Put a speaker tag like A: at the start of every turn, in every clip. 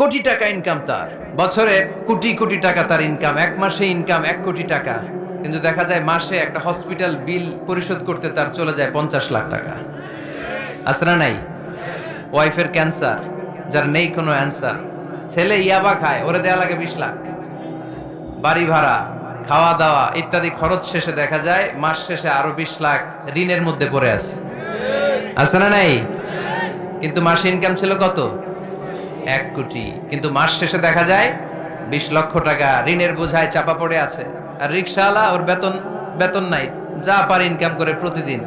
A: কোটি টাকা ইনকাম, তার বছরে কোটি কোটি টাকা তার ইনকাম, এক মাসে ইনকাম 1 কোটি টাকা, কিন্তু দেখা যায় মাসে একটা হসপিটাল বিল পরিশোধ করতে তার চলে যায় 50 লাখ টাকা। আছে না নাই? ওয়াইফের ক্যান্সার, যার নেই কোনো অ্যান্সার, ছেলে ইয়াবা খায়, ওরে দেয়া লাগে 20 লাখ। বাড়ি ভাড়া, খাওয়া দাওয়া ইত্যাদি খরচ শেষে দেখা যায় মাস শেষে আরো 20 লাখ ঋণের মধ্যে পড়ে আছে না নাই? কিন্তু মাসে ইনকাম ছিল কত? 1 কোটি, কিন্তু মাস শেষে দেখা যায় 20 লক্ষ টাকা ঋণের বোঝায় চাপা পড়ে আছে। আর রিক্সাওয়ালা, ওর বেতন নাই, যা পারে ইনকাম করে প্রতিদিন,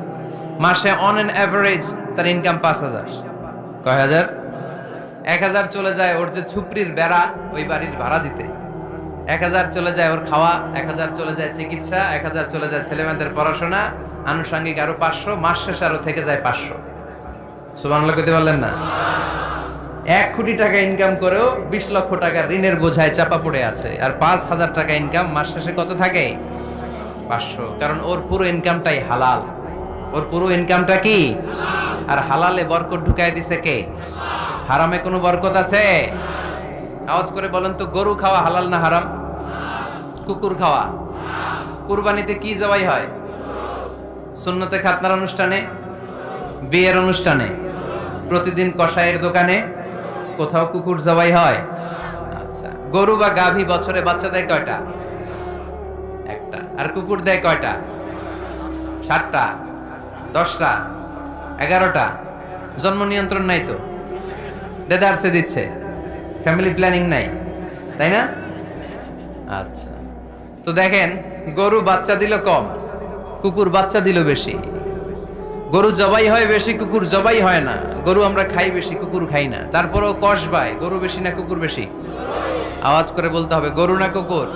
A: মাসে অন অ্যান অ্যাভারেজ তার ইনকাম 5,000। কয় হাজার? 1,000 চলে যায় ওর যে ছুপড়ির বেড়া, ওই বাড়ির ভাড়া দিতে, 1,000 চলে যায় ওর খাওয়া, 1,000 চলে যায় চিকিৎসা, 1,000 চলে যায় ছেলেমেয়েদের পড়াশোনা, আনুষঙ্গিক আরো 500, মাস শেষে আরো থেকে যায় 500। সুবহানাল্লাহ কইতে পারলেন না? 1 কোটি টাকা ইনকাম করেও 20 লক্ষ টাকা ঋণের বোঝায় চাপা পড়ে আছে। আর 5,000 টাকা ইনকাম, মাস শেষে কত থাকে? 500। কারণ ওর পুরো ইনকামটাই হালাল। ওর পুরো ইনকামটা কি? আর হালালে বরকত ঢুকায় দিছে কে? হারামে কোনো বরকত আছে? আওয়াজ করে বলেন তো, গরু খাওয়া হালাল না হারাম? কুকুর খাওয়া? কুরবানিতে কি জবাই হয়? সুন্নতে খাতনার অনুষ্ঠানে, বিয়ের অনুষ্ঠানে, প্রতিদিন কসাইয়ের দোকানে, কোথাও কুকুর জবাই হয়? আচ্ছা, গরু বা গাভী বছরে বাচ্চা দেয় কয়টা? একটা। আর কুকুর দেয় কয়টা? 7টা, 10টা, 11টা। জন্ম নিয়ন্ত্রণ নাই তো, দেদারসে দিচ্ছে, ফ্যামিলি প্ল্যানিং নাই, তাই না? আচ্ছা, তো দেখেন, গরু বাচ্চা দিল কম, কুকুর বাচ্চা দিল বেশি। গরু জবাই হয় বেশি, কুকুর জবাই হয় না। গরু আমরা খাই বেশি, কুকুর খাই না। তারপরেও কসবায় গরু বেশি না কুকুর বেশি? আওয়াজ করে বলতে হবে, গরু না কুকুর?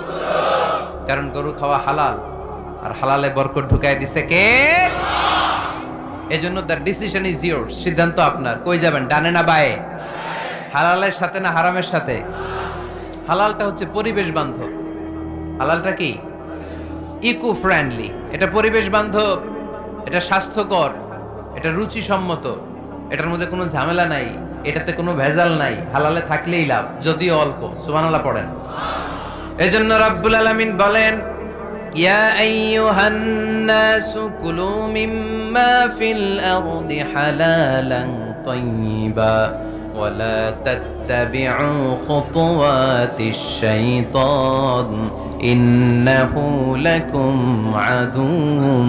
A: কারণ গরু খাওয়া হালাল, আর হালালে বরকত ঢুকায় দিছে কে? এজন্য দ্য ডিসিশন ইজ ইয়োরস, সিদ্ধান্ত আপনার। কই যাবেন, ডানে না বায়ে? হালালের সাথে না হারামের সাথে? হালালটা হচ্ছে পরিবেশ বান্ধব। হালালটা কি? Eco friendly. এটা পরিবেশ বান্ধব, এটা স্বাস্থ্যকর, এটা রুচিসম্মত, এটার মধ্যে কোনো ঝামেলা নাই, এটাতে কোনো ভেজাল নাই। হালালে থাকলেই লাভ, যদিও অল্প। সুবহানাল্লাহ পড়েন। এজন্য রাব্বুল আলামিন বলেন, ইয়া আইয়ুহান নাসু কুলু মিম্মা ফিল আরদি হালালান তাইয়্যিবা ওয়ালা তাত্তাবিউ খুতুওয়াতিশ শাইতান ইন্নাহু লাকুম আদুউম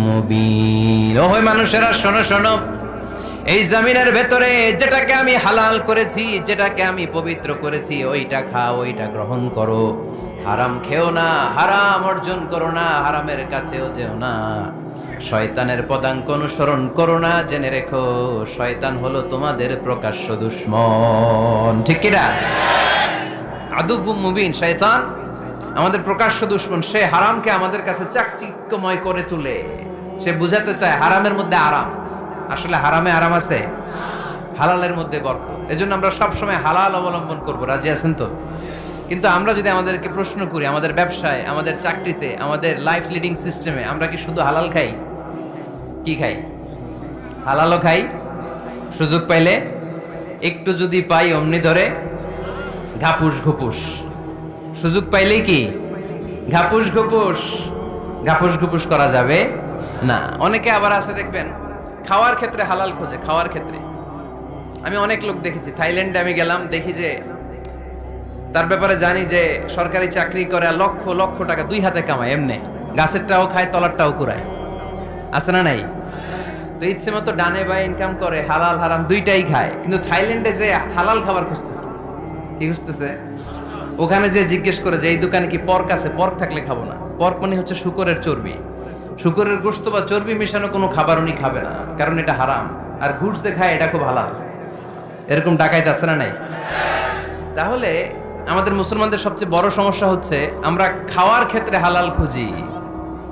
A: মুবিন। ওহে মানুষেরা, শোনো শোনো, এই জমিনের ভেতরে যেটাকে আমি হালাল করেছি, যেটাকে আমি পবিত্র করেছি, ওইটা খাও, ওইটা গ্রহণ করো। হারাম খেও না, হারাম অর্জন করো না, হারামের কাছেও যেও না। শয়তানের পদাঙ্ক অনুসরণ করো না। জেনে রেখো, শয়তান হলো তোমাদের প্রকাশ্য দুশমন। ঠিক কিনা? আদুউম মুবিন। শয়তান আমাদের প্রকাশ্য দুশমন। সে হারামকে আমাদের কাছে চাকচিক্যময় করে তুলে। সে বুঝাতে চায় হারামের মধ্যে আরাম। আসলে হারামে আরাম আছে, হালালের মধ্যে বরকত। এজন্য আমরা সবসময় হালাল অবলম্বন করব। রাজি আছেন তো? কিন্তু আমরা যদি আমাদেরকে প্রশ্ন করি, আমাদের ব্যবসায়, আমাদের চাকরিতে, আমাদের লাইফ লিডিং সিস্টেমে আমরা কি শুধু হালাল খাই? কি খাই? হালালও খাই, সুযোগ পাইলে একটু যদি পাই অমনি ধরে ঘাপুস ঘুপুস। সুযোগ পাইলেই কি ঘাপুস ঘুপুস? ঘাপুস ঘুপুস করা যাবে না। অনেকে আবার আছে দেখবেন, খাওয়ার ক্ষেত্রে হালাল খোঁজে। খাওয়ার ক্ষেত্রে আমি অনেক লোক দেখেছি। থাইল্যান্ডে আমি গেলাম, দেখি যে তার ব্যাপারে জানি যে সরকারি চাকরি করে, লক্ষ লক্ষ টাকা 2 হাতে কামায়, এমনি গাছেরটাও খায়, তলারটাও কুড়ায়। আছে না নাই? তো ইচ্ছে মতো ডানে বায়ে ইনকাম করে, হালাল হারাম দুইটাই খায়। কিন্তু থাইল্যান্ডে যে হালাল খাবার খুঁজতেছে, কি খুঁজতেছে? ওখানে যে জিজ্ঞেস করে যে এই দোকানে কি পর্ক আছে? পর্ক থাকলে খাবো না। পর্ক মানে হচ্ছে শুকরের চর্বি। শুকরের গোশত বা চর্বি মিশানো কোনো খাবার উনি খাবে না, কারণ এটা হারাম। আর ঘুষ যে খায়, এটা খুব হালাল। এরকম ডাকাইত আছে না নাই? তাহলে আমাদের মুসলমানদের সবচেয়ে বড় সমস্যা হচ্ছে, আমরা খাওয়ার ক্ষেত্রে হালাল খুঁজি,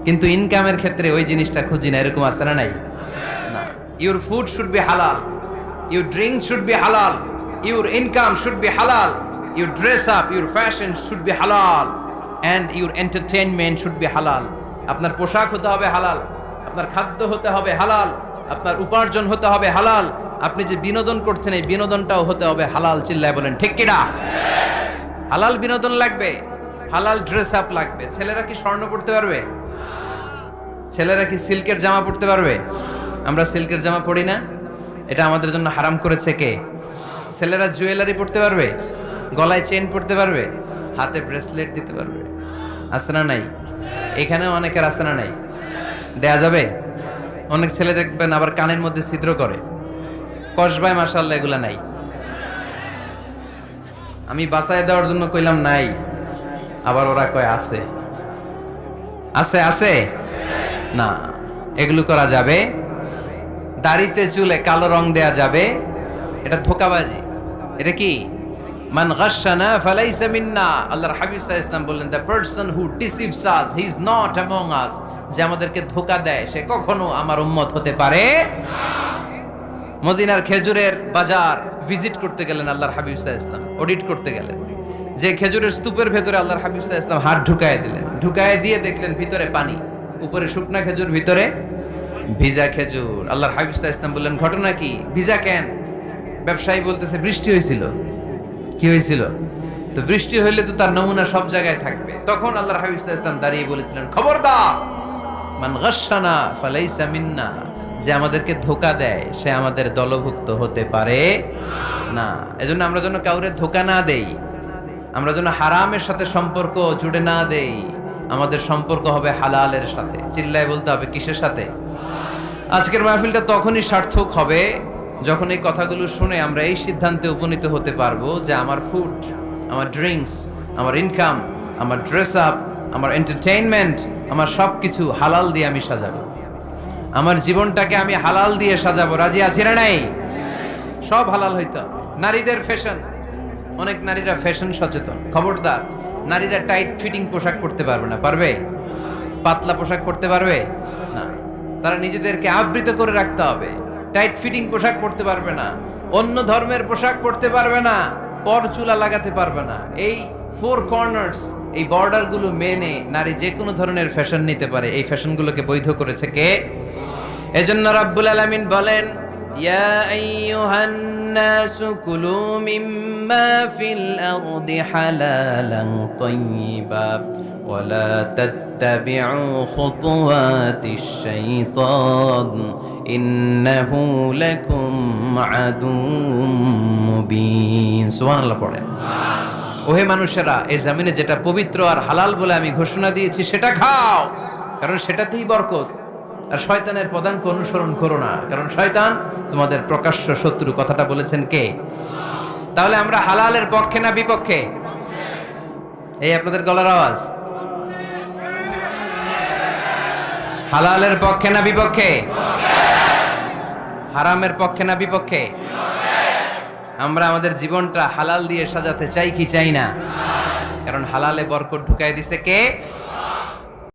A: কিন্তু ইনকামের ক্ষেত্রে ওই জিনিসটা খুঁজি না। এরকম আছে না নাই? না। Your food should be halal, your drinks should be halal, your income should be halal, your dress up, your fashion should be halal, and your entertainment should be halal. আপনার পোশাক হতে হবে হালাল, আপনার খাদ্য হতে হবে হালাল, আপনার উপার্জন হতে হবে হালাল, আপনি যে বিনোদন করছেন এই বিনোদনটাও হতে হবে হালাল। চিল্লায় বলেন ঠিক কিনা? হালাল বিনোদন লাগবে, হালাল ড্রেস আপ লাগবে। ছেলেরা কি স্বর্ণ পড়তে পারবে? ছেলেরা কি সিল্কের জামা পড়তে পারবে? আমরা সিল্কের জামা পরি না, এটা আমাদের জন্য হারাম করেছে কে? ছেলেরা জুয়েলারি পড়তে পারবে? গলায় চেন পড়তে পারবে? হাতে ব্রেসলেট দিতে পারবে? আছে না নাই? এখানেও অনেকের আছে না নাই? দেয়া যাবে? অনেক ছেলে দেখবেন আবার কানের মধ্যে ছিদ্র করে, কসবায়, মাশাআল্লাহ এগুলা নাই। আমি বাঁচায় দেওয়ার জন্য কইলাম নাই, আবার ওরা কয় আছে। আছে আছে না, এগুলো করা যাবে? দাড়িতে চুলে কালো রং দেয়া যাবে? এটা ধোঁকাবাজি। এটা কি? মান গাশশানা ফালাইসা মিন্না। আল্লাহর হাবিব সাল্লাল্লাহু আলাইহি ওয়াসাল্লাম বললেন, the person who deceives us he is not among আস। যে আমাদেরকে ধোঁকা দেয় সে কখনো আমার উম্মত হতে পারে না। মদিনার খেজুরের বাজার ভিজিট করতে গেলেন আল্লাহর হাবিব সাল্লাল্লাহু আলাইহি ওয়াসাল্লাম, অডিট করতে গেলেন। যে খেজুরের স্তূপের ভেতরে আল্লাহর হাবিব সাল্লাল্লাহু আলাইহি ওয়াসাল্লাম হাত ঢুকায় দিলেন, ঢুকায় দিয়ে দেখলেন ভিতরে পানি, উপরে শুকনা খেজুর, ভিতরে ভিজা খেজুর। আল্লাহর হাবিব সাল্লাল্লাহু আলাইহি ওয়াসাল্লাম বললেন, ঘটনা কি? ভিজা কেন? ব্যবসায়ী বলতেছে, বৃষ্টি হয়েছিল। কি হয়েছিল? তো বৃষ্টি হইলে তো তার নমুনা সব জায়গায় থাকবে। তখন আল্লাহর হাবিব সাল্লাল্লাহু আলাইহি ওয়াসাল্লাম দাঁড়িয়ে বলেছিলেন, খবরদার, মান গাশশানা ফালাইসা মিন্না। যে আমাদেরকে ধোঁকা দেয় সে আমাদের দলভুক্ত হতে পারে না। এজন্য আমরা যেন কাউরে ধোঁকা না দেই, আমরা যেন হারামের সাথে সম্পর্ক জুড়ে না দেই। আমাদের সম্পর্ক হবে হালালের সাথে। চিল্লায় বলতে হবে কিসের সাথে? আজকের মাহফিলটা তখনই সার্থক হবে যখন এই কথাগুলো শুনে আমরা এই সিদ্ধান্তে উপনীত হতে পারবো যে আমার ফুড, আমার ড্রিঙ্কস, আমার ইনকাম, আমার ড্রেস আপ, আমার এন্টারটেইনমেন্ট, আমার সব কিছু হালাল দিয়ে আমি সাজাবো। আমার জীবনটাকে আমি হালাল দিয়ে সাজাবো। রাজি আছি না নাই? সব হালাল হইতে হবে। নারীদের ফ্যাশন, অনেক নারীরা ফ্যাশন সচেতন। খবরদার, নারীরা টাইট ফিটিং পোশাক পরতে পারবে না। পারবে? পাতলা পোশাক পরতে পারবে না। তারা নিজেদেরকে আবৃত করে রাখতে হবে। টাইট ফিটিং পোশাক পরতে পারবে না, অন্য ধর্মের পোশাক পরতে পারবে না, পর চুলা লাগাতে পারবে না। এই ফোর কর্নার্স, এই বর্ডারগুলো মেনে নারী যে কোনো ধরনের ফ্যাশন নিতে পারে। এই ফ্যাশনগুলোকে বৈধ করেছে কে? এজন্য রাব্বুল আলামিন বলেন, ইয়া আইয়ুহান নাসু কুলু মিম্মা ফিল আরদি হালালান তাইয়্যিবা ওয়া লা তাত্তাবিউ খুতুওয়াতিশ শাইতান ইন্নাহু লাকুম আদুউম মুবিন। সুবহানাল্লাহ পড়েন। ওহে মানুষেরা, এই জমিনে যেটা পবিত্র আর হালাল বলে আমি ঘোষণা দিয়েছি সেটা খাও, কারণ সেটাতেই বরকত। আর শয়তানের পদাঙ্ক অনুসরণ করো না, কারণ শয়তান তোমাদের প্রকাশ্য শত্রু। কথাটা বলেছেন কে? তাহলে আমরা হালালের পক্ষে না বিপক্ষে? এই আপনাদের গলার আওয়াজ। হালালের পক্ষে না বিপক্ষে? হারামের পক্ষে না বিপক্ষে? আমরা আমাদের জীবনটা হালাল দিয়ে সাজাতে চাই কি চাই না? কারণ হালালে বরকত ঢুকাই দিছে কে?